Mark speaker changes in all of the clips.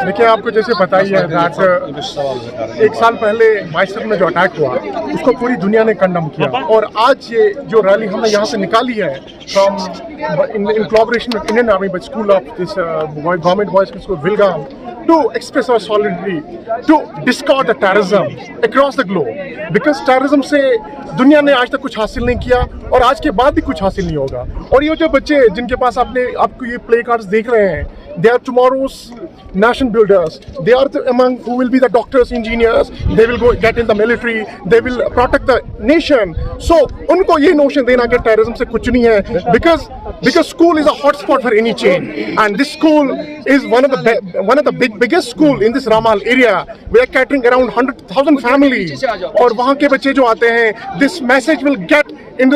Speaker 1: देखिए आपको जैसे पता ही है that एक साल पहले माइसर में जो अटैक हुआ उसको पूरी दुनिया ने कंडम किया, और आज ये जो रैली हमने यहाँ से निकाली है from in collaboration with Indian army but school of this government boys school Vilgam to express our solidarity, to discard the terrorism across the globe, because terrorism से दुनिया ने आज तक कुछ हासिल नहीं किया और आज के बाद भी कुछ हासिल नहीं होगा। और ये जो बच्चे जिनके पास आपको ये प्ले कार्ड्स देख रहे हैं, they are tomorrow's nation builders. They are among who will be the doctors, engineers. They will go get in the military. They will protect the nation. So उनको ये notion देना कि terrorism से कुछ नहीं है, because school is a hot spot for any change, and this school is one of the biggest school in this Ramal area. We are catering around 100,000 families. और वहाँ के बच्चे जो आते हैं, this message will get in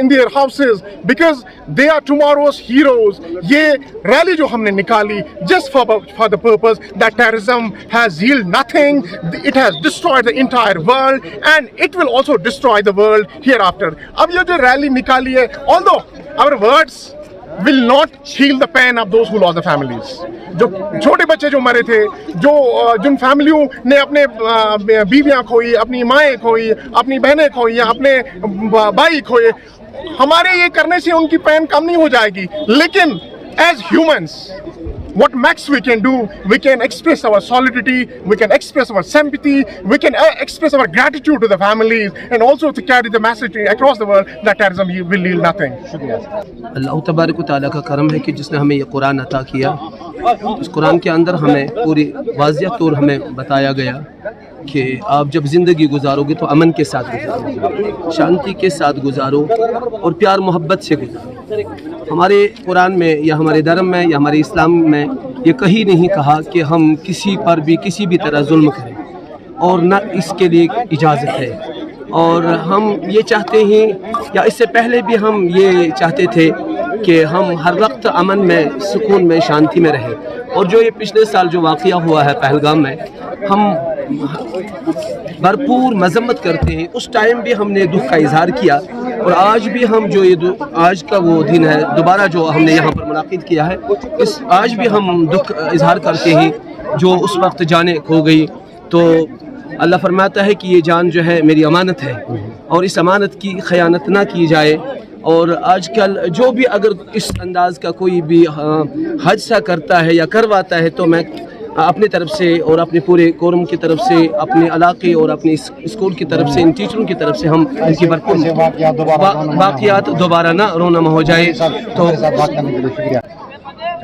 Speaker 1: their houses, because they are tomorrow's heroes. ये rally जो हमने निकाली just for the purpose that terrorism has yielded nothing. It has destroyed the entire world, and it will also destroy the world hereafter. अब ये जो rally निकाली है, although our words will not heal the pain of those who lost their families. जो छोटे बच्चे जो मरे थे, जिन फैमिलियों ने अपने बीवियां खोई, अपनी माएँ खोई, अपनी बहनें खोई, अपने भाई खोए, हमारे ये करने से उनकी पेन कम नहीं हो जाएगी। लेकिन as humans, what max we can do, we can express our solidarity, we can express our sympathy, we can express our gratitude to the families, and also to carry the message across the world that terrorism will yield nothing.
Speaker 2: अल्लाह तबारक व तआला का करम है कि जिसने हमें ये कुरान अता किया। इस कुरान के अंदर हमें पूरी वाज़िह तौर हमें बताया गया कि आप जब ज़िंदगी गुजारोगे तो अमन के साथ गुजारो, शांति के साथ गुजारो और प्यार मोहब्बत से गुजारो। हमारे कुरान में या हमारे धर्म में या हमारे इस्लाम में ये कहीं नहीं कहा कि हम किसी पर भी किसी भी तरह जुल्म करें, और न इसके लिए इजाज़त है। और हम ये चाहते हैं, या इससे पहले भी हम ये चाहते थे कि हम हर वक्त अमन में, सुकून में, शांति में रहें। और जो ये पिछले साल जो वाक़या हुआ है पहलगाम में, हम भरपूर मजम्मत करते हैं। उस टाइम भी हमने दुख का इजहार किया, और आज भी हम जो ये आज का वो दिन है, दोबारा जो हमने यहाँ पर मुनाकिद किया है, आज भी हम दुख इजहार करते हैं जो उस वक्त जाने खो गई। तो अल्लाह फरमाता है कि ये जान जो है मेरी अमानत है, और इस अमानत की ख़यानत ना की जाए। और आजकल जो भी अगर इस अंदाज़ का कोई भी हादसा करता है या करवाता है, तो मैं अपनी तरफ से और अपने पूरे कोरम की तरफ से, अपने इलाके और अपने स्कूल की तरफ से, इन टीचरों की तरफ से हम इनकी भरपूर वाक़यात दोबारा ना रोना हो जाए। तो
Speaker 3: जहाँ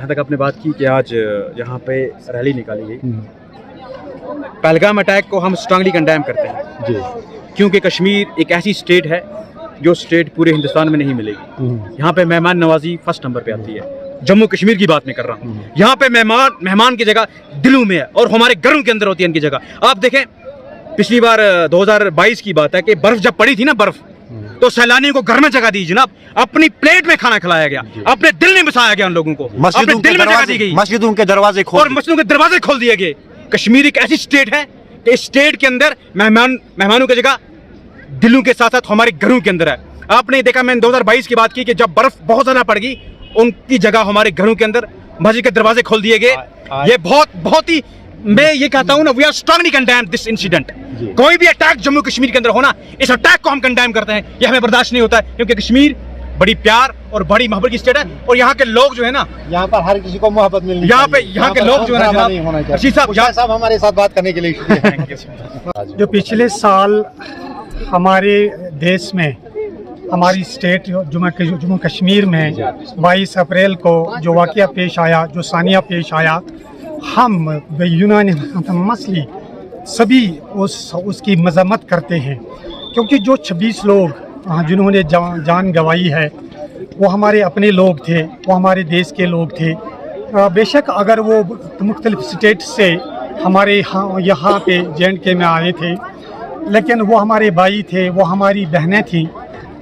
Speaker 3: तक आपने बात की कि आज यहाँ पे रैली निकाली गई, पहलगाम अटैक को हम स्ट्रांगली कंडेम करते हैं जी, क्योंकि कश्मीर एक ऐसी स्टेट है जो स्टेट पूरे हिंदुस्तान में नहीं मिलेगी। यहाँ पे मेहमान नवाजी फर्स्ट नंबर पे आती है। जम्मू कश्मीर की बात नहीं कर रहा हूँ, यहाँ पे मेहमान की जगह दिलों में है, और हमारे घरों के अंदर होती है इनकी जगह। आप देखें, पिछली बार 2022 की बात है कि बर्फ जब पड़ी थी ना, बर्फ, तो सैलानियों को घर में जगह दी जनाब, अपनी प्लेट में खाना खिलाया गया, अपने दिल में बसाया गया उन लोगों को, अपने दिल में जगह दी गई,
Speaker 4: मस्जिदों के दरवाजे
Speaker 3: खोल दिए गए। कश्मीर एक ऐसी स्टेट है कि इस स्टेट के अंदर मेहमानों की जगह दिलों के साथ साथ हमारे घरों के अंदर है। आपने देखा, मैंने 2022 की बात की कि जब बर्फ बहुत ज्यादा पड़ गई, उनकी जगह हमारे घरों के अंदर मस्जिद के दरवाजे खोल दिए गए। ये बहुत ही, मैं ये कहता हूँ ना, we are strongly condemn this incident. कोई भी अटैक जम्मू कश्मीर के अंदर होना, इस अटैक को हम कंडेम करते हैं। ये हमें बर्दाश्त नहीं होता है, क्योंकि कश्मीर बड़ी प्यार और बड़ी मोहब्बत की स्टेट है, और यहाँ के लोग जो है ना,
Speaker 4: यहाँ पर हर किसी को मोहब्बत मिलनी
Speaker 3: चाहिए। यहाँ के लोग जो है ना, रशीद साहब
Speaker 4: हमारे साथ बात करने के लिए।
Speaker 5: जो पिछले साल हमारे देश में, हमारी स्टेट जम्मू कश्मीर में 22 अप्रैल को जो वाक़या पेश आया, जो सानिया पेश आया, हम यूनानिमसली सभी उसकी मजम्मत करते हैं, क्योंकि जो 26 लोग जिन्होंने जान गंवाई है, वो हमारे अपने लोग थे, वो हमारे देश के लोग थे। बेशक अगर वो मुख्तलिफ स्टेट से हमारे यहाँ पे JNK में आए थे, लेकिन वो हमारे भाई थे, वो हमारी बहनें थीं।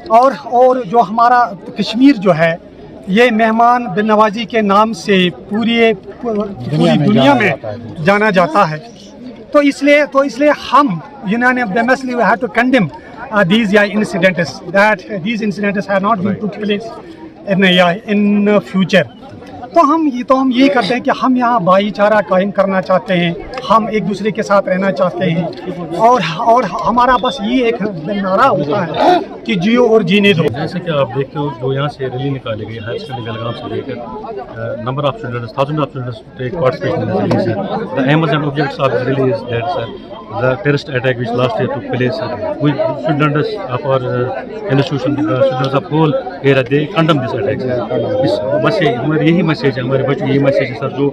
Speaker 5: और जो हमारा कश्मीर जो है, ये मेहमान नवाजी के नाम से पूरी दुनिया में जाना जाता है। तो इसलिए हम unanimously we have to condemn these incidents, that these incidents have not been took place in future. तो हम यही करते हैं कि हम यहाँ भाई चारा कायम करना चाहते हैं, हम एक दूसरे के साथ रहना चाहते हैं और हमारा बस ये एक नारा होता है कि जियो और जीने दो।
Speaker 6: जैसे कि आप देखते हो जो यहाँ से रैली निकाली गई हायर सेकेंडरी बेलगाम से लेकर number of students, thousand of students take participation in this rally sir. The aims and objects of this rally is that sir the terrorist attack which last year took place, we students of our institution, students of whole area, they condemn this attack. इस message हमारी यही message है, हमारे बच्चों यही message है sir, जो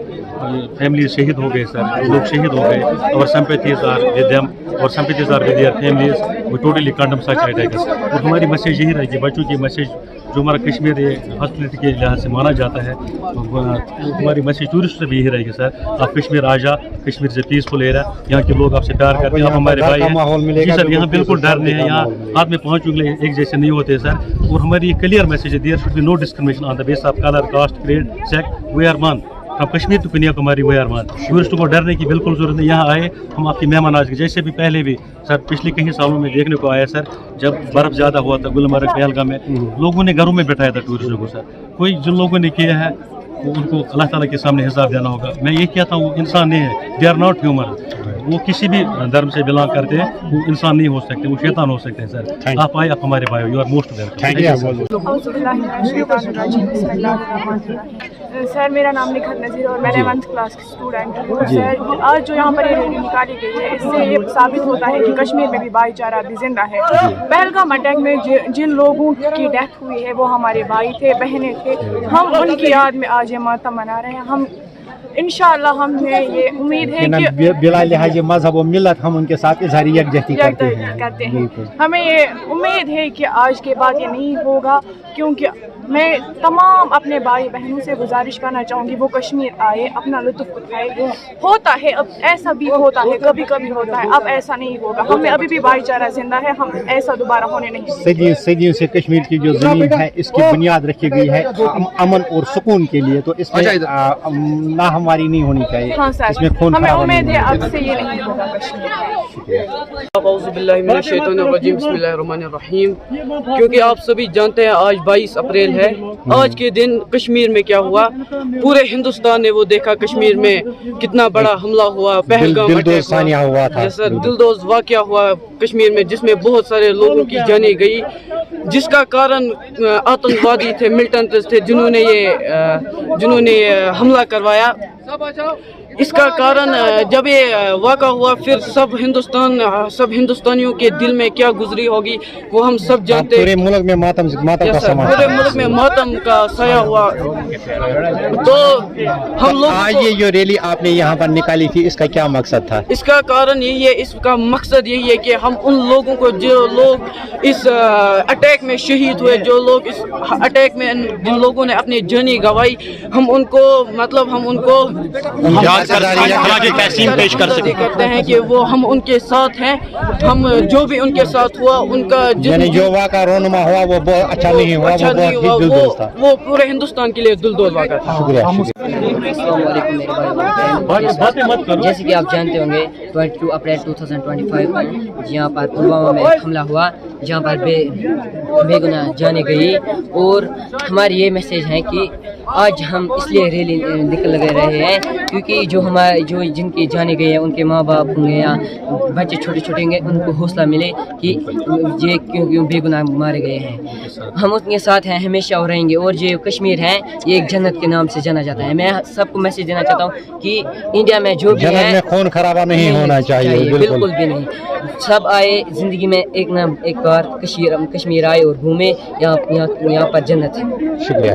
Speaker 6: family शहीद हो गए सर, जो लोग शहीद हो गए, our sympathies are with them, और sympathies are with their families, we totally condemn such attacks. और हमारी मैसेज यही रहेगी, बच्चों की मैसेज जो हमारा कश्मीर हॉस्पिटलिटी के लिहाज से माना जाता है, हमारी मैसेज टूरिस्ट से भी यही रहेगी सर, आप कश्मीर आ जा, कश्मीर से पीसफुल एरिया, यहाँ के लोग आपसे प्यार करते हैं, आप हमारे भाई हैं। जी सर, यहाँ बिल्कुल डर नहीं है, यहाँ हाथ में पहुँच चुके एक जैसे नहीं होते सर। और हमारी ये क्लियर मैसेज है, there should be no discrimination on the base of colour, caste, creed, sect, we are one. हम कश्मीर तो कन्याकुमारी वी आर वन। टूरिस्टों को डरने की बिल्कुल जरूरत नहीं, यहाँ आए हम आपकी मेहमान आज के जैसे भी पहले भी सर पिछले कई सालों में देखने को आया सर, जब बर्फ़ ज़्यादा हुआ था गुलमर्ग पहलगाम में, लोगों ने घरों में बैठाया था टूरिस्टों को सर। कोई जिन लोगों ने किया है वो उनको अल्लाह ताला के सामने हिसाब देना होगा। मैं ये कहता हूँ, वो इंसान नहीं है, दे आर नॉट ह्यूमन। वो किसी भी धर्म से बिलोंग करते हैं, वो इंसान नहीं हो सकते, वो शैतान हो सकते हैं सर। आप आए, आप हमारे भाई हो, you are most welcome.
Speaker 7: Sir मेरा नाम निखत नज़ीर और मैं 11th क्लास की स्टूडेंट हूँ। सर आज जो यहाँ पर ये रैली निकाली गई है, इससे ये साबित होता है कि कश्मीर में भी भाईचारा अभी जिंदा है। पहलगाम अटैक में जिन लोगों की डेथ हुई है वो हमारे भाई थे, बहनें थे, हम उनकी याद में आज ये मातम मना रहे हैं। हम इंशाअल्लाह हमें ये उम्मीद है कि
Speaker 4: बिला लिहाज मजहब और मिलत हम उनके साथ इजहार यकजहती करते हैं।
Speaker 7: हमें ये उम्मीद है कि आज के बाद ये नहीं होगा, क्योंकि मैं तमाम अपने भाई बहनों से गुजारिश करना चाहूँगी वो कश्मीर आए, अपना लुत्फ़ उठाए। होता है, अब ऐसा भी होता है, कभी कभी होता है, अब ऐसा नहीं होगा। हमें अभी भी भाईचारा जिंदा है, हम ऐसा दोबारा होने नहीं।
Speaker 4: सदियों से कश्मीर की जो ज़मीन है इसकी बुनियाद रखी गई है अमन और सुकून के लिए, तो इसमें ना हमारी नहीं होनी चाहिए।
Speaker 7: हाँ सर,
Speaker 4: इसमें खून
Speaker 7: हमें उम्मीद है अब से ये नहीं होगा
Speaker 8: बिस्मिल्लाहिर्रहमानिर्रहीम। क्योंकि आप सभी जानते हैं आज 22 अप्रैल है। आज के दिन कश्मीर में क्या हुआ, पूरे हिंदुस्तान ने वो देखा कश्मीर में कितना बड़ा हमला हुआ, पहलगाम अटैक हुआ था, जैसा दिलदोज वाक़या हुआ कश्मीर में, जिसमें बहुत सारे लोगों की जानें गई, जिसका कारण आतंकवादी थे, मिलिटेंट्स थे, जिन्होंने ये हमला करवाया। इसका कारण जब ये वाक़ा हुआ, फिर सब हिंदुस्तानियों के दिल में क्या गुजरी होगी वो हम सब जानते हैं।
Speaker 4: पूरे मुल्क में मातम
Speaker 8: पूरे मुल्क में मातम का साया हुआ। तो हम लोग
Speaker 4: आज ये जो रैली आपने यहाँ पर निकाली थी, इसका क्या मकसद था?
Speaker 8: इसका कारण यही है, इसका मकसद यही है कि हम उन लोगों को, जो लोग इस अटैक में शहीद हुए, जो लोग इस अटैक में, जिन लोगों ने अपनी जान गंवाई, हम उनको
Speaker 4: पेश
Speaker 8: करते हैं कि वो हम उनके साथ हैं। हम जो भी उनके साथ हुआ, उनका
Speaker 4: जो वाक़ा रोनुमा हुआ वो बहुत अच्छा नहीं हुआ,
Speaker 8: अच्छा नहीं हुआ, वो पूरे हिंदुस्तान के लिए दिलदोज वाक़ा था।
Speaker 9: जैसे कि आप जानते होंगे 22 अप्रैल 2025 को जहाँ पर पुलवामा में एक हमला हुआ, जहाँ पर बेगुनाह जाने गई, और हमारी ये मैसेज है कि आज हम इसलिए रैली निकल रहे हैं क्योंकि जो जिनकी जाने गई है, उनके माँ बाप होंगे या बच्चे छोटे छोटे होंगे, उनको हौसला मिले कि ये क्यों बेगुनाह मारे गए हैं। हम उनके साथ हैं हमेशा और रहेंगे। और जो कश्मीर है ये एक जन्नत के नाम से जाना जाता है। मैं सबको मैसेज देना चाहता हूँ कि इंडिया में जो भी है,
Speaker 4: खून खराबा नहीं होना चाहिए,
Speaker 9: बिल्कुल भी नहीं। सब आए जिंदगी में एक बार कश्मीर आए और घूमे, यहाँ पर जन्नत है।
Speaker 4: शुक्रिया।